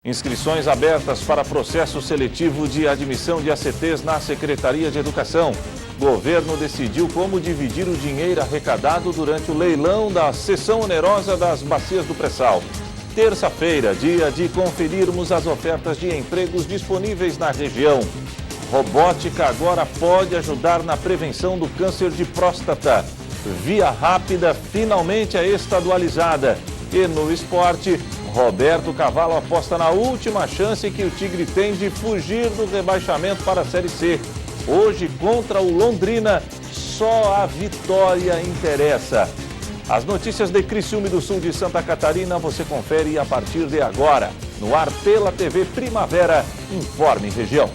Inscrições abertas para processo seletivo de admissão de ACTs na Secretaria de Educação. Governo decidiu como dividir o dinheiro arrecadado durante o leilão da cessão onerosa das bacias do pré-sal. Terça-feira, dia de conferirmos as ofertas de empregos disponíveis na região. Robótica agora pode ajudar na prevenção do câncer de próstata. Via Rápida finalmente é estadualizada. E no esporte, Roberto Cavalo aposta na última chance que o Tigre tem de fugir do rebaixamento para a Série C. Hoje, contra o Londrina, só a vitória interessa. As notícias de Criciúma e do Sul de Santa Catarina você confere a partir de agora. No ar pela TV Primavera, Informe Região.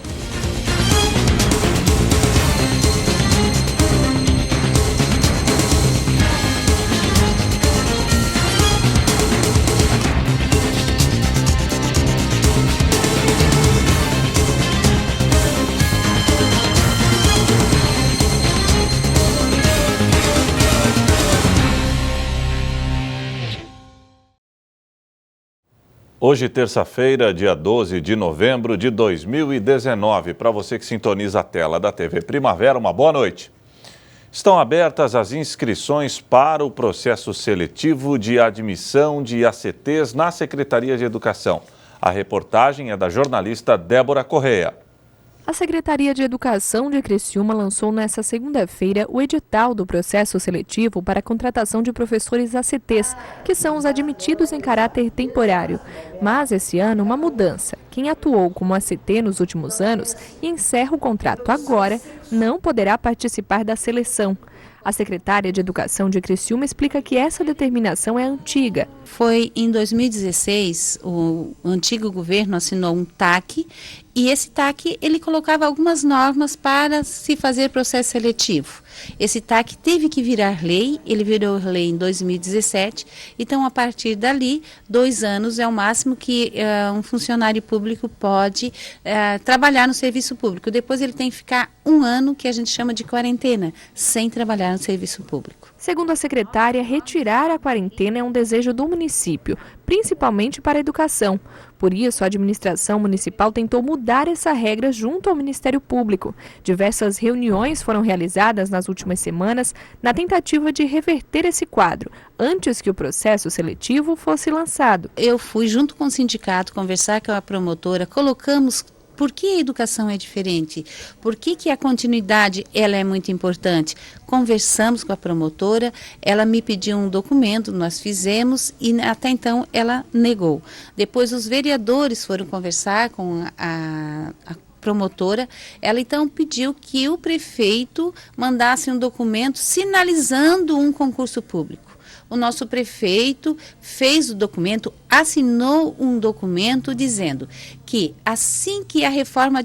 Hoje, terça-feira, dia 12 de novembro de 2019. Para você que sintoniza a tela da TV Primavera, uma boa noite. Estão abertas as inscrições para o processo seletivo de admissão de ACTs na Secretaria de Educação. A reportagem é da jornalista Débora Correia. A Secretaria de Educação de Criciúma lançou nesta segunda-feira o edital do processo seletivo para a contratação de professores ACTs, que são os admitidos em caráter temporário. Mas esse ano, uma mudança. Quem atuou como ACT nos últimos anos e encerra o contrato agora, não poderá participar da seleção. A secretária de Educação de Criciúma explica que essa determinação é antiga. Foi em 2016, o antigo governo assinou um TAC e esse TAC ele colocava algumas normas para se fazer processo seletivo. Esse TAC teve que virar lei, ele virou lei em 2017, então a partir dali, 2 anos é o máximo que um funcionário público pode trabalhar no serviço público. Depois ele tem que ficar 1 ano, que a gente chama de quarentena, sem trabalhar no serviço público. Segundo a secretária, retirar a quarentena é um desejo do município, principalmente para a educação. Por isso, a administração municipal tentou mudar essa regra junto ao Ministério Público. Diversas reuniões foram realizadas nas últimas semanas na tentativa de reverter esse quadro, antes que o processo seletivo fosse lançado. Eu fui junto com o sindicato conversar com a promotora, colocamos por que a educação é diferente, por que a continuidade ela é muito importante. Conversamos com a promotora, ela me pediu um documento, nós fizemos e até então ela negou. Depois os vereadores foram conversar com a promotora, ela então pediu que o prefeito mandasse um documento sinalizando um concurso público. O nosso prefeito fez o documento, assinou um documento dizendo que assim que a reforma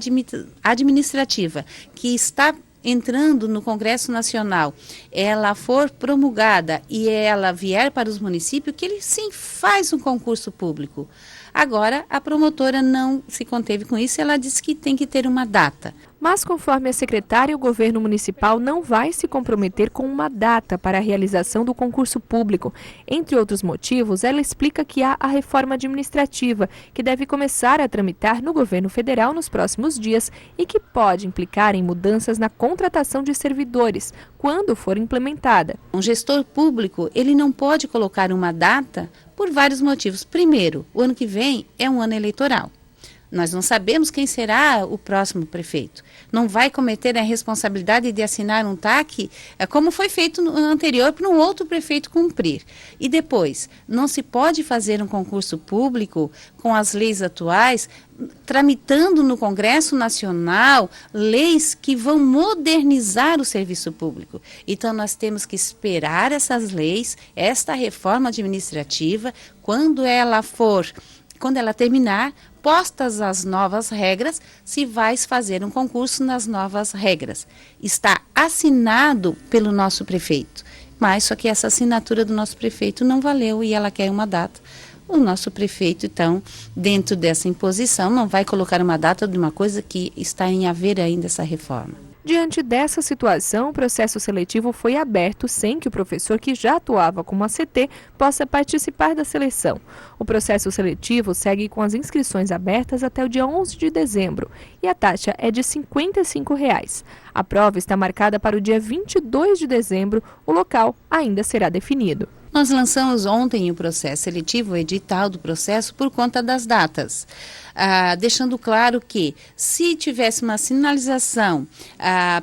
administrativa que está entrando no Congresso Nacional, ela for promulgada e ela vier para os municípios, que ele sim faz um concurso público. Agora, a promotora não se conteve com isso, ela disse que tem que ter uma data. Mas, conforme a secretária, o governo municipal não vai se comprometer com uma data para a realização do concurso público. Entre outros motivos, ela explica que há a reforma administrativa, que deve começar a tramitar no governo federal nos próximos dias e que pode implicar em mudanças na contratação de servidores, quando for implementada. Um gestor público, ele não pode colocar uma data por vários motivos. Primeiro, o ano que vem é um ano eleitoral. Nós não sabemos quem será o próximo prefeito. Não vai cometer a responsabilidade de assinar um TAC, como foi feito no anterior, para um outro prefeito cumprir. E depois, não se pode fazer um concurso público com as leis atuais, tramitando no Congresso Nacional leis que vão modernizar o serviço público. Então, nós temos que esperar essas leis, esta reforma administrativa, quando ela terminar, postas as novas regras, se vai fazer um concurso nas novas regras. Está assinado pelo nosso prefeito, mas só que essa assinatura do nosso prefeito não valeu e ela quer uma data. O nosso prefeito, então, dentro dessa imposição, não vai colocar uma data de uma coisa que está em haver ainda essa reforma. Diante dessa situação, o processo seletivo foi aberto sem que o professor que já atuava como ACT possa participar da seleção. O processo seletivo segue com as inscrições abertas até o dia 11 de dezembro e a taxa é de R$ 55. A prova está marcada para o dia 22 de dezembro, o local ainda será definido. Nós lançamos ontem o processo seletivo, o edital do processo, por conta das datas. Deixando claro que, se tivesse uma sinalização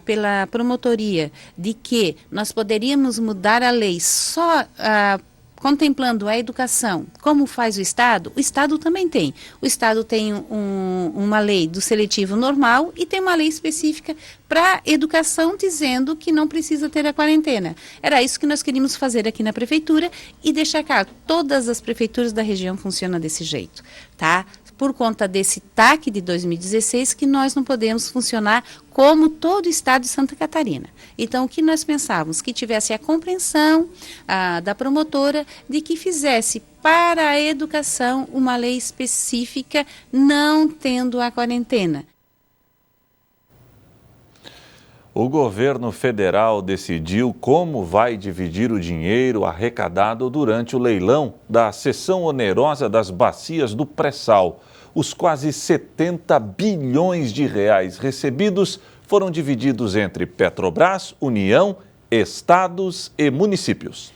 pela promotoria de que nós poderíamos mudar a lei só contemplando a educação, como faz o Estado também tem. O Estado tem uma lei do seletivo normal e tem uma lei específica para educação dizendo que não precisa ter a quarentena. Era isso que nós queríamos fazer aqui na prefeitura e deixar claro, todas as prefeituras da região funcionam desse jeito, tá? Por conta desse TAC de 2016 que nós não podemos funcionar como todo o estado de Santa Catarina. Então, o que nós pensávamos? Que tivesse a compreensão da promotora de que fizesse para a educação uma lei específica, não tendo a quarentena. O governo federal decidiu como vai dividir o dinheiro arrecadado durante o leilão da cessão onerosa das bacias do pré-sal. Os quase 70 bilhões de reais recebidos foram divididos entre Petrobras, União, estados e municípios.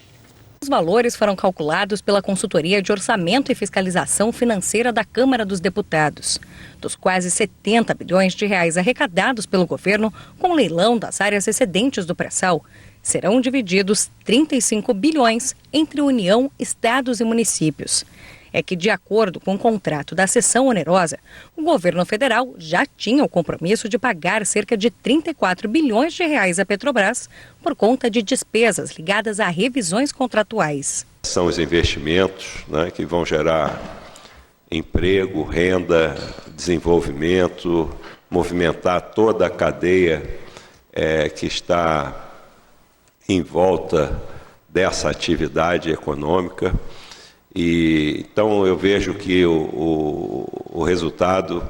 Os valores foram calculados pela Consultoria de Orçamento e Fiscalização Financeira da Câmara dos Deputados. Dos quase 70 bilhões de reais arrecadados pelo governo com o leilão das áreas excedentes do pré-sal, serão divididos 35 bilhões entre União, estados e municípios. É que, de acordo com o contrato da cessão onerosa, o governo federal já tinha o compromisso de pagar cerca de 34 bilhões de reais à Petrobras por conta de despesas ligadas a revisões contratuais. São os investimentos, né, que vão gerar emprego, renda, desenvolvimento, movimentar toda a cadeia que está em volta dessa atividade econômica. E então eu vejo que o resultado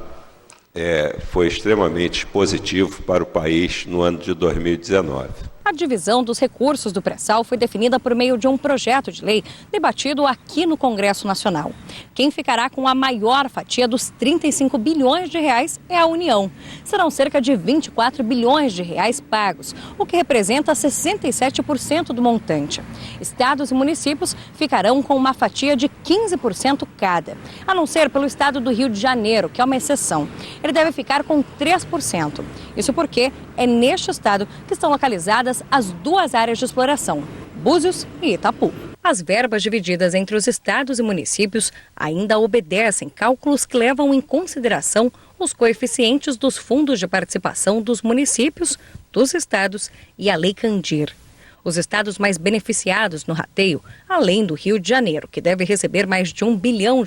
foi extremamente positivo para o país no ano de 2019. A divisão dos recursos do pré-sal foi definida por meio de um projeto de lei debatido aqui no Congresso Nacional. Quem ficará com a maior fatia dos 35 bilhões de reais é a União. Serão cerca de 24 bilhões de reais pagos, o que representa 67% do montante. Estados e municípios ficarão com uma fatia de 15% cada, a não ser pelo estado do Rio de Janeiro, que é uma exceção. Ele deve ficar com 3%. Isso porque é neste estado que estão localizadas as duas áreas de exploração, Búzios e Itapu. As verbas divididas entre os estados e municípios ainda obedecem cálculos que levam em consideração os coeficientes dos fundos de participação dos municípios, dos estados e a Lei Candir. Os estados mais beneficiados no rateio, além do Rio de Janeiro, que deve receber mais de R$1 bilhão,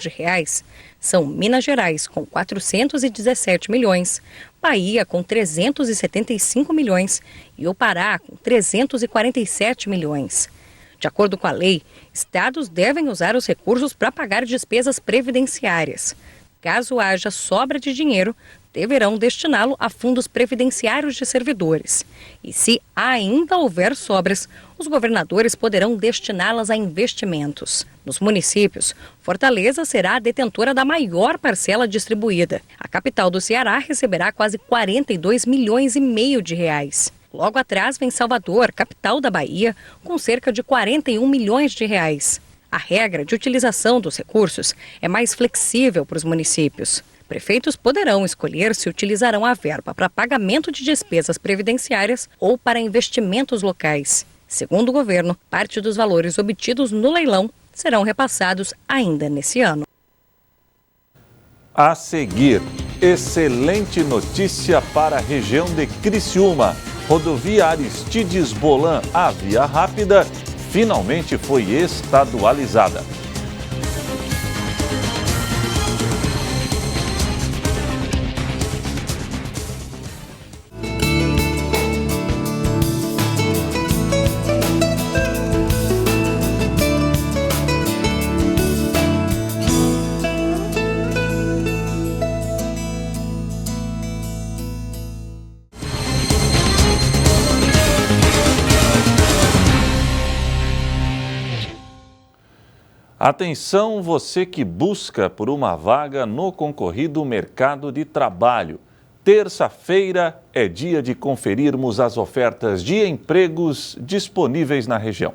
são Minas Gerais, com 417 milhões, Bahia, com 375 milhões e o Pará, com 347 milhões. De acordo com a lei, estados devem usar os recursos para pagar despesas previdenciárias. Caso haja sobra de dinheiro, deverão destiná-lo a fundos previdenciários de servidores. E se ainda houver sobras, os governadores poderão destiná-las a investimentos. Nos municípios, Fortaleza será a detentora da maior parcela distribuída. A capital do Ceará receberá quase 42 milhões e meio de reais. Logo atrás vem Salvador, capital da Bahia, com cerca de 41 milhões de reais. A regra de utilização dos recursos é mais flexível para os municípios. Prefeitos poderão escolher se utilizarão a verba para pagamento de despesas previdenciárias ou para investimentos locais. Segundo o governo, parte dos valores obtidos no leilão serão repassados ainda nesse ano. A seguir, excelente notícia para a região de Criciúma. Rodovia Aristides Bolan, a via rápida, finalmente foi estadualizada. Atenção, você que busca por uma vaga no concorrido mercado de trabalho. Terça-feira é dia de conferirmos as ofertas de empregos disponíveis na região.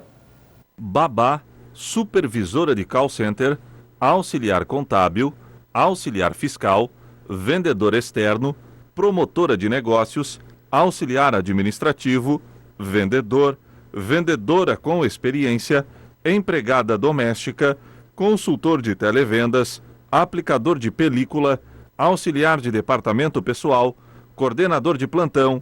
Babá, supervisora de call center, auxiliar contábil, auxiliar fiscal, vendedor externo, promotora de negócios, auxiliar administrativo, vendedor, vendedora com experiência, empregada doméstica, consultor de televendas, aplicador de película, auxiliar de departamento pessoal, coordenador de plantão,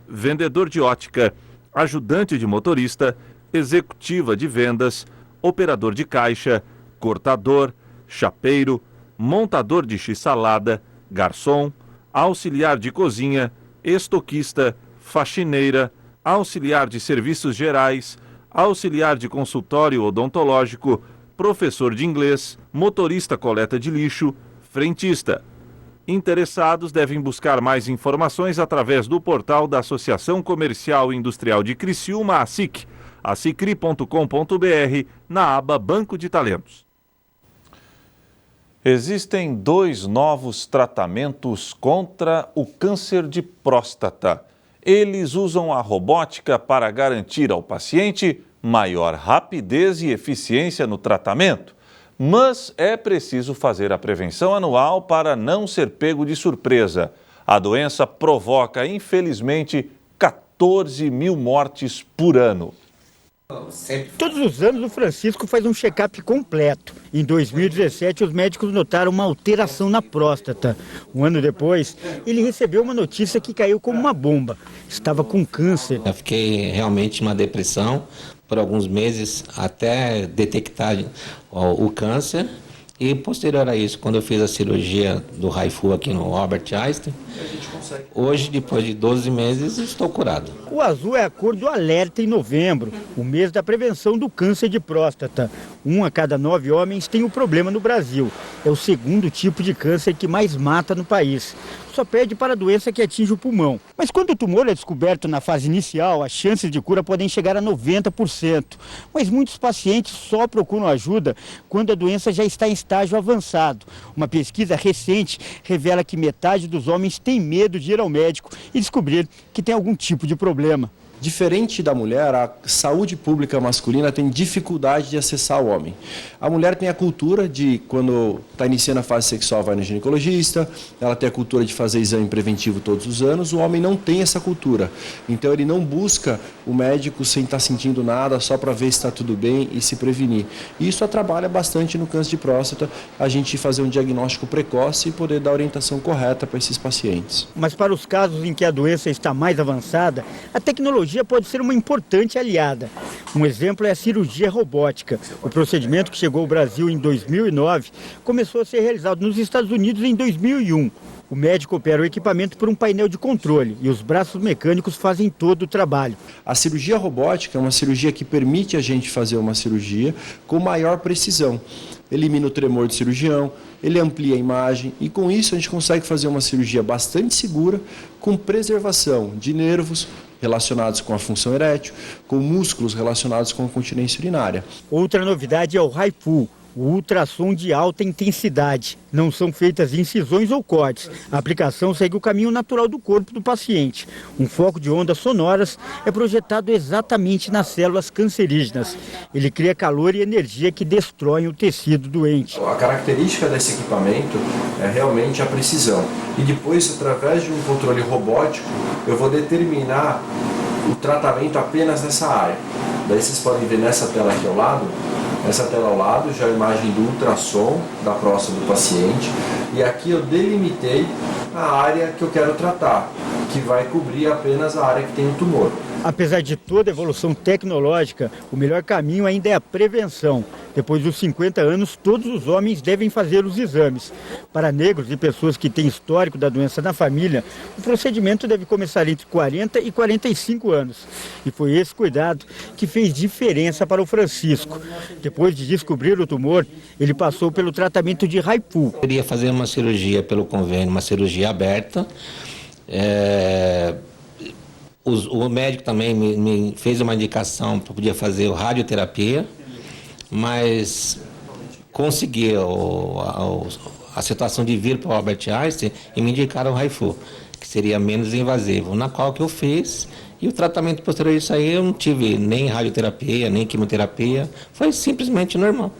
vendedor de ótica, ajudante de motorista, executiva de vendas, operador de caixa, cortador, chapeiro, montador de x-salada, garçom, auxiliar de cozinha, estoquista, faxineira, auxiliar de serviços gerais, auxiliar de consultório odontológico, professor de inglês, motorista coleta de lixo, frentista. Interessados devem buscar mais informações através do portal da Associação Comercial e Industrial de Criciúma, ASIC, acicri.com.br, na aba Banco de Talentos. Existem 2 novos tratamentos contra o câncer de próstata. Eles usam a robótica para garantir ao paciente maior rapidez e eficiência no tratamento. Mas é preciso fazer a prevenção anual para não ser pego de surpresa. A doença provoca, infelizmente, 14 mil mortes por ano. Todos os anos o Francisco faz um check-up completo. Em 2017, os médicos notaram uma alteração na próstata. Um ano depois, ele recebeu uma notícia que caiu como uma bomba. Estava com câncer. Eu fiquei realmente numa depressão por alguns meses até detectar o câncer. E posterior a isso, quando eu fiz a cirurgia do Raifu aqui no Albert Einstein, hoje, depois de 12 meses, estou curado. O azul é a cor do alerta em novembro, o mês da prevenção do câncer de próstata. 1 a cada 9 homens tem o problema no Brasil. É o segundo tipo de câncer que mais mata no país. Só perde para a doença que atinge o pulmão. Mas quando o tumor é descoberto na fase inicial, as chances de cura podem chegar a 90%. Mas muitos pacientes só procuram ajuda quando a doença já está em estágio avançado. Uma pesquisa recente revela que metade dos homens tem medo de ir ao médico e descobrir que tem algum tipo de problema. Diferente da mulher, a saúde pública masculina tem dificuldade de acessar o homem. A mulher tem a cultura de, quando está iniciando a fase sexual, vai no ginecologista, ela tem a cultura de fazer exame preventivo todos os anos, o homem não tem essa cultura. Então ele não busca o médico sem estar sentindo nada, só para ver se está tudo bem e se prevenir. E isso atrapalha bastante no câncer de próstata, a gente fazer um diagnóstico precoce e poder dar a orientação correta para esses pacientes. Mas para os casos em que a doença está mais avançada, a tecnologia pode ser uma importante aliada. Um exemplo é a cirurgia robótica. O procedimento, que chegou ao Brasil em 2009, começou a ser realizado nos Estados Unidos em 2001. O médico opera o equipamento por um painel de controle e os braços mecânicos fazem todo o trabalho. A cirurgia robótica é uma cirurgia que permite a gente fazer uma cirurgia com maior precisão. Elimina o tremor do cirurgião, ele amplia a imagem e com isso a gente consegue fazer uma cirurgia bastante segura, com preservação de nervos relacionados com a função erétil, com músculos relacionados com a continência urinária. Outra novidade é o Raifu, o ultrassom de alta intensidade. Não são feitas incisões ou cortes. A aplicação segue o caminho natural do corpo do paciente. Um foco de ondas sonoras é projetado exatamente nas células cancerígenas. Ele cria calor e energia que destroem o tecido doente. A característica desse equipamento é realmente a precisão. E depois, através de um controle robótico, eu vou determinar o tratamento apenas nessa área. Daí vocês podem ver nessa tela aqui ao lado, essa tela ao lado já é a imagem do ultrassom da próstata do paciente. E aqui eu delimitei a área que eu quero tratar, que vai cobrir apenas a área que tem o tumor. Apesar de toda a evolução tecnológica, o melhor caminho ainda é a prevenção. Depois dos 50 anos, todos os homens devem fazer os exames. Para negros e pessoas que têm histórico da doença na família, o procedimento deve começar entre 40 e 45 anos. E foi esse cuidado que fez diferença para o Francisco. Depois de descobrir o tumor, ele passou pelo tratamento de Raifu. Eu queria fazer uma cirurgia pelo convênio, uma cirurgia aberta. O médico também me fez uma indicação para poder fazer radioterapia, mas consegui a situação de vir para o Albert Einstein e me indicaram o Raifu, que seria menos invasivo, na qual que eu fiz. E o tratamento posterior a isso aí eu não tive nem radioterapia, nem quimioterapia, foi simplesmente normal.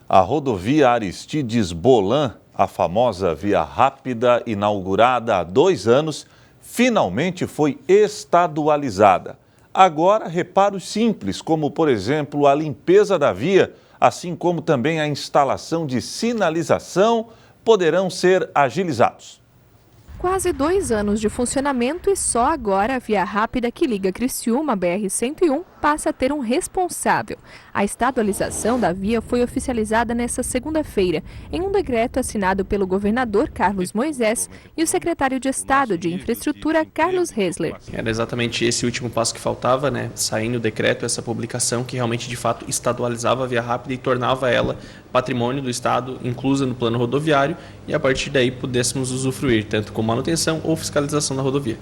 A rodovia Aristides Bolan, a famosa via rápida inaugurada há 2 anos, finalmente foi estadualizada. Agora, reparos simples, como, por exemplo, a limpeza da via, assim como também a instalação de sinalização, poderão ser agilizados. Quase 2 anos de funcionamento e só agora a via rápida que liga Criciúma, BR-101, passa a ter um responsável. A estadualização da via foi oficializada nesta segunda-feira, em um decreto assinado pelo governador Carlos Moisés e o secretário de Estado de Infraestrutura, Carlos Hesler. Era exatamente esse último passo que faltava, saindo o decreto, essa publicação que realmente, de fato, estadualizava a via rápida e tornava ela patrimônio do Estado, inclusa no plano rodoviário, e a partir daí pudéssemos usufruir, tanto com manutenção ou fiscalização da rodovia,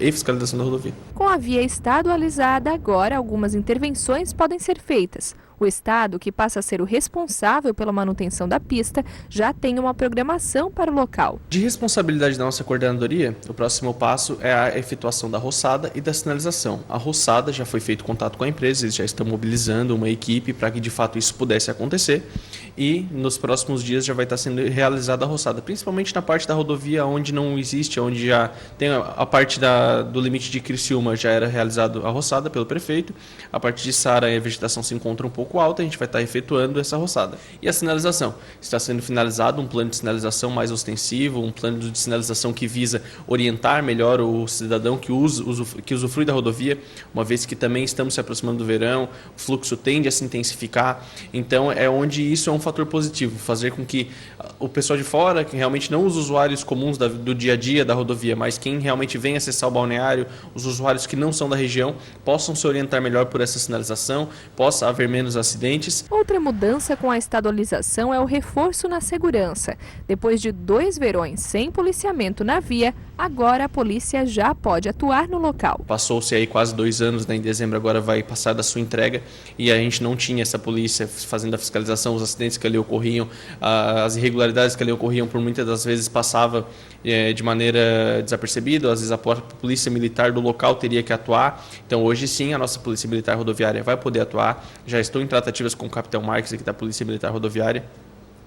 Com a via estadualizada, agora algumas intervenções podem ser feitas. O Estado, que passa a ser o responsável pela manutenção da pista, já tem uma programação para o local. De responsabilidade da nossa coordenadoria, o próximo passo é a efetuação da roçada e da sinalização. A roçada já foi feito contato com a empresa, eles já estão mobilizando uma equipe para que de fato isso pudesse acontecer, e nos próximos dias já vai estar sendo realizada a roçada, principalmente na parte da rodovia onde não existe, onde já tem a parte do limite de Criciúma, já era realizada a roçada pelo prefeito. A parte de Sara, a vegetação se encontra um pouco alta, a gente vai estar efetuando essa roçada. E a sinalização? Está sendo finalizado um plano de sinalização mais ostensivo, um plano de sinalização que visa orientar melhor o cidadão que usufrui da rodovia, uma vez que também estamos se aproximando do verão, o fluxo tende a se intensificar, então é onde isso é um fator positivo, fazer com que o pessoal de fora, que realmente não os usuários comuns do dia a dia da rodovia, mas quem realmente vem acessar o balneário, os usuários que não são da região, possam se orientar melhor por essa sinalização, possa haver menos acidentes. Outra mudança com a estadualização é o reforço na segurança. Depois de 2 verões sem policiamento na via, agora a polícia já pode atuar no local. Passou-se aí quase 2 anos, em dezembro agora vai passar da sua entrega, e a gente não tinha essa polícia fazendo a fiscalização, os acidentes que ali ocorriam, as irregularidades que ali ocorriam, por muitas das vezes passava de maneira desapercebida, às vezes a polícia militar do local teria que atuar. Então hoje sim a nossa polícia militar rodoviária vai poder atuar. Já estou em tratativas com o capitão Marques aqui da Polícia Militar Rodoviária.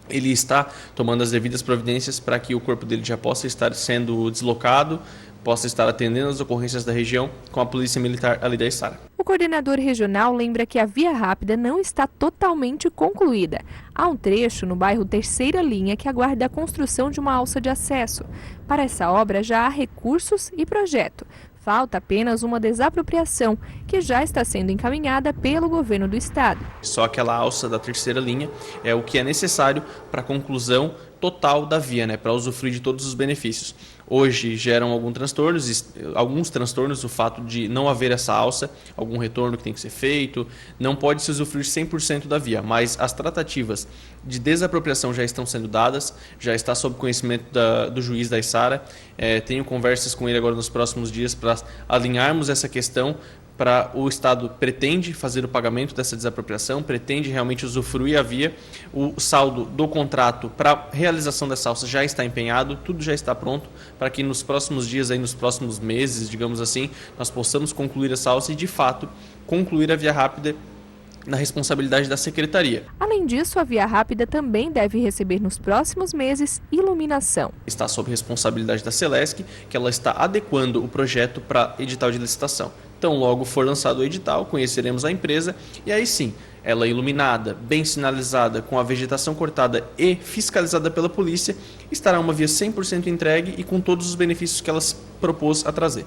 Ele está tomando as devidas providências para que o corpo dele já possa estar sendo deslocado, possa estar atendendo as ocorrências da região com a Polícia Militar ali da Içara. O coordenador regional lembra que a via rápida não está totalmente concluída. Há um trecho no bairro Terceira Linha que aguarda a construção de uma alça de acesso. Para essa obra já há recursos e projeto. Falta apenas uma desapropriação, que já está sendo encaminhada pelo governo do estado. Só aquela alça da Terceira Linha é o que é necessário para a conclusão total da via, para usufruir de todos os benefícios. Hoje geram alguns transtornos o fato de não haver essa alça, algum retorno que tem que ser feito, não pode se usufruir 100% da via, mas as tratativas de desapropriação já estão sendo dadas, já está sob conhecimento do juiz da Içara. Tenho conversas com ele agora nos próximos dias para alinharmos essa questão. O Estado pretende fazer o pagamento dessa desapropriação, pretende realmente usufruir a via. O saldo do contrato para a realização dessa alça já está empenhado, tudo já está pronto para que nos próximos dias, nos próximos meses, digamos assim, nós possamos concluir essa alça e, de fato, concluir a via rápida na responsabilidade da Secretaria. Além disso, a via rápida também deve receber nos próximos meses iluminação. Está sob responsabilidade da Celesc, que ela está adequando o projeto para edital de licitação. Então, logo for lançado o edital, conheceremos a empresa e aí sim, ela iluminada, bem sinalizada, com a vegetação cortada e fiscalizada pela polícia, estará uma via 100% entregue e com todos os benefícios que ela se propôs a trazer.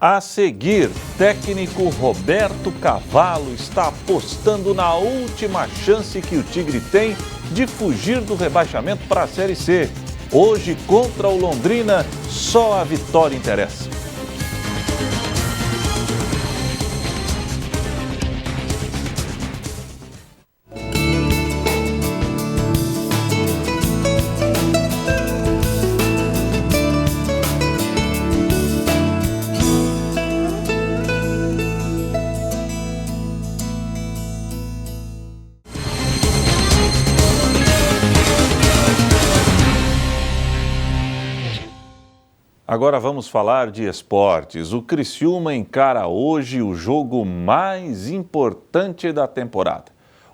A seguir, técnico Roberto Cavalo está apostando na última chance que o Tigre tem de fugir do rebaixamento para a Série C. Hoje, contra o Londrina, só a vitória interessa. Agora vamos falar de esportes. O Criciúma encara hoje o jogo mais importante da temporada.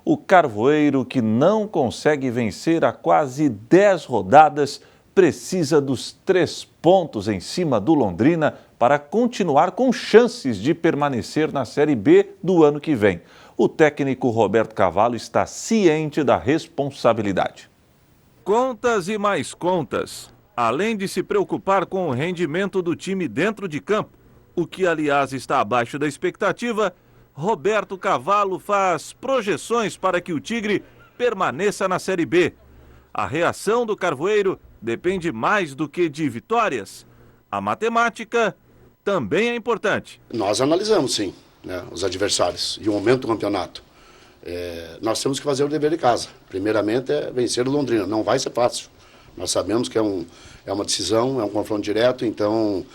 O Carvoeiro, que não consegue vencer há quase 10 rodadas, precisa dos 3 pontos em cima do Londrina para continuar com chances de permanecer na Série B do ano que vem. O técnico Roberto Cavalo está ciente da responsabilidade. Contas e mais contas. Além de se preocupar com o rendimento do time dentro de campo, o que, aliás, está abaixo da expectativa, Roberto Cavalo faz projeções para que o Tigre permaneça na Série B. A reação do Carvoeiro depende mais do que de vitórias. A matemática também é importante. Nós analisamos, sim, né, os adversários e o momento do campeonato. Nós temos que fazer o dever de casa. Primeiramente é vencer o Londrina. Não vai ser fácil. Nós sabemos que é uma decisão, é um confronto direto, então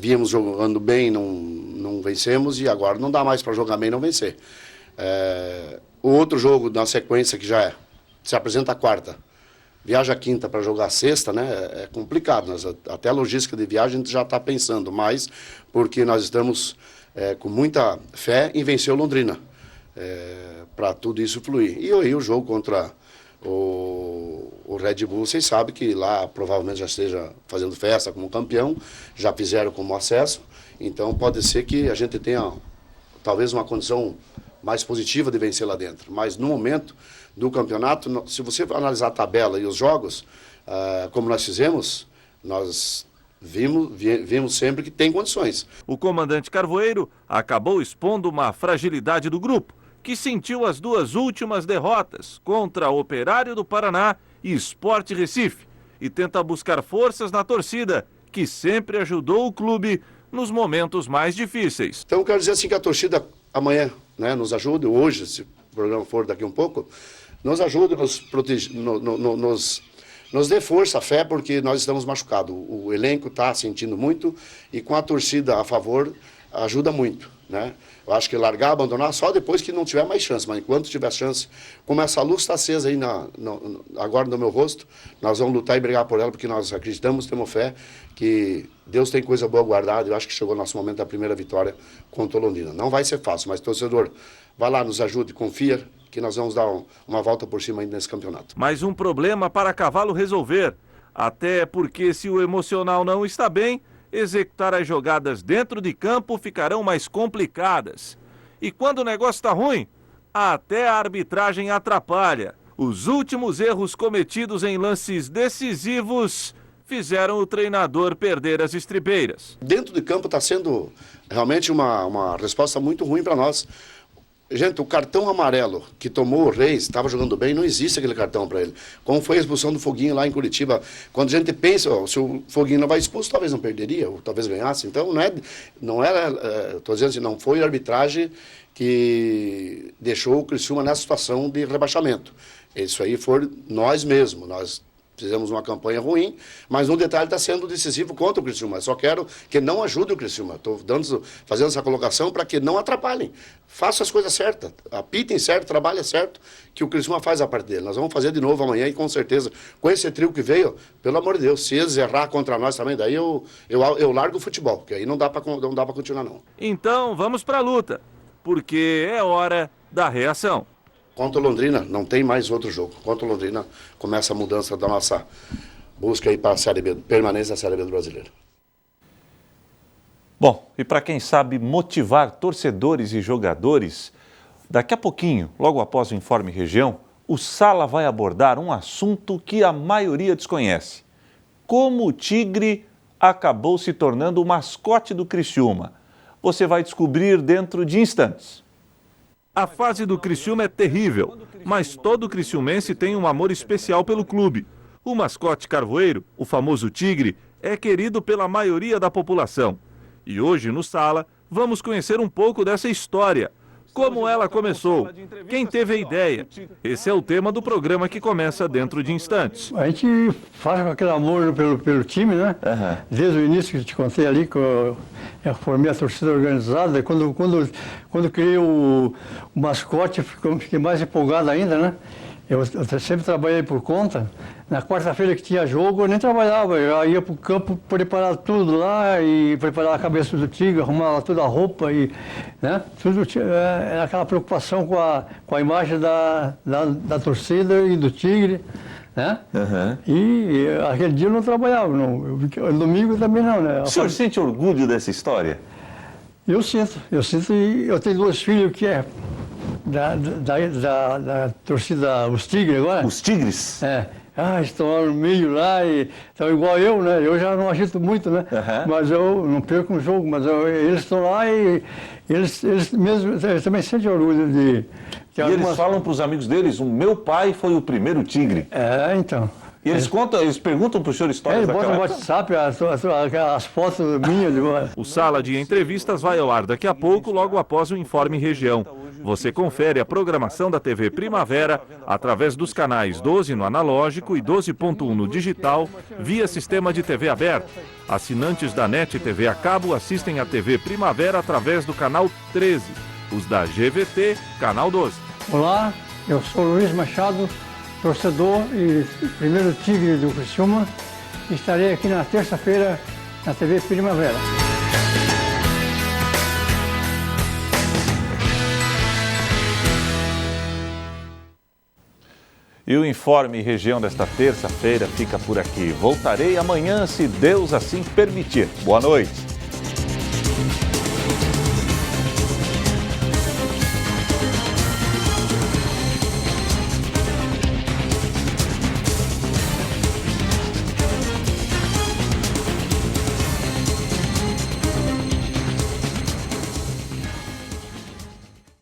víamos jogando bem, não vencemos, e agora não dá mais para jogar bem e não vencer. O outro jogo na sequência, que já se apresenta a quarta, viaja a quinta para jogar a sexta, né? É complicado. Até a logística de viagem a gente já está pensando, mas porque nós estamos com muita fé em vencer o Londrina, para tudo isso fluir. E aí o jogo contra o Red Bull, vocês sabem que lá provavelmente já esteja fazendo festa como campeão, já fizeram como acesso, então pode ser que a gente tenha talvez uma condição mais positiva de vencer lá dentro. Mas no momento do campeonato, se você analisar a tabela e os jogos, como nós fizemos, nós vimos sempre que tem condições. O comandante Carvoeiro acabou expondo uma fragilidade do grupo, que sentiu as 2 últimas derrotas contra o Operário do Paraná e Sport Recife, e tenta buscar forças na torcida, que sempre ajudou o clube nos momentos mais difíceis. Então eu quero dizer assim que a torcida amanhã, né, nos ajude, hoje, se o programa for daqui um pouco, nos ajude, nos protege, nos dê força, fé, porque nós estamos machucados. O elenco está sentindo muito e com a torcida a favor ajuda muito, né? Eu acho que largar, abandonar só depois que não tiver mais chance, mas enquanto tiver chance, como essa luz está acesa aí agora no meu rosto, nós vamos lutar e brigar por ela, porque nós acreditamos, temos fé que Deus tem coisa boa guardada. Eu acho que chegou o nosso momento da primeira vitória contra o Londrina. Não vai ser fácil, mas torcedor, vai lá, nos ajude, confia que nós vamos dar uma volta por cima ainda nesse campeonato. Mais um problema para Cavalo resolver, até porque se o emocional não está bem, executar as jogadas dentro de campo ficarão mais complicadas. E quando o negócio está ruim, até a arbitragem atrapalha. Os últimos erros cometidos em lances decisivos fizeram o treinador perder as estribeiras. Dentro de campo está sendo realmente uma resposta muito ruim para nós. Gente, o cartão amarelo que tomou o Reis, estava jogando bem, não existe aquele cartão para ele. Como foi a expulsão do Foguinho lá em Curitiba. Quando a gente pensa, se o Foguinho não vai expulso, talvez não perderia, ou talvez ganhasse. Então, estou dizendo assim, não foi a arbitragem que deixou o Criciúma nessa situação de rebaixamento. Isso aí foi nós mesmos, nós fizemos uma campanha ruim, mas um detalhe está sendo decisivo contra o Criciúma. Só quero que não ajude o Criciúma. Estou fazendo essa colocação para que não atrapalhem. Façam as coisas certas, apitem certo, trabalhem certo, que o Criciúma faz a parte dele. Nós vamos fazer de novo amanhã e com certeza, com esse trio que veio, pelo amor de Deus, se eles errar contra nós também, daí eu largo o futebol, porque aí não dá para continuar não. Então vamos para a luta, porque é hora da reação. Contra o Londrina, não tem mais outro jogo. Contra o Londrina, começa a mudança da nossa busca aí para a Série B, permanência na Série B do Brasileiro. Bom, e para quem sabe motivar torcedores e jogadores, daqui a pouquinho, logo após o Informe Região, o Sala vai abordar um assunto que a maioria desconhece. Como o Tigre acabou se tornando o mascote do Criciúma. Você vai descobrir dentro de instantes. A fase do Criciúma é terrível, mas todo criciumense tem um amor especial pelo clube. O mascote Carvoeiro, o famoso Tigre, é querido pela maioria da população. E hoje, no Sala, vamos conhecer um pouco dessa história. Como ela começou? Quem teve a ideia? Esse é o tema do programa que começa dentro de instantes. A gente faz com aquele amor pelo time, né? Uhum. Desde o início que eu te contei ali, que eu formei a torcida organizada, quando criei o mascote, fiquei mais empolgado ainda, né? Eu sempre trabalhei por conta, Na quarta-feira que tinha jogo, eu nem trabalhava, eu já ia para o campo preparar tudo lá e preparar a cabeça do Tigre, arrumar toda a roupa e, né? Tudo era aquela preocupação com a imagem da torcida e do Tigre, né? Uhum. E aquele dia eu não trabalhava, não. Domingo também não, né? O senhor sente orgulho dessa história? Eu sinto, e eu tenho 2 filhos que é da torcida, os Tigres agora. Os Tigres? É. Estão lá no meio lá e estão igual eu, né? Eu já não agito muito, né? Uhum. Mas eu não perco um jogo, mas eles estão lá e eles também sentem orgulho de... E eles falam para os amigos deles, o meu pai foi o primeiro Tigre. Então... E eles perguntam para o senhor histórias daquela época? Eles botam no WhatsApp as fotos minhas. O Sala de Entrevistas vai ao ar daqui a pouco, logo após o Informe Região. Você confere a programação da TV Primavera através dos canais 12 no analógico e 12.1 no digital, via sistema de TV aberto. Assinantes da NET TV a cabo assistem a TV Primavera através do canal 13. Os da GVT, canal 12. Olá, eu sou Luiz Machado, torcedor e primeiro Tigre do Criciúma. Estarei aqui na terça-feira na TV Primavera. E o Informe Região desta terça-feira fica por aqui. Voltarei amanhã, se Deus assim permitir. Boa noite.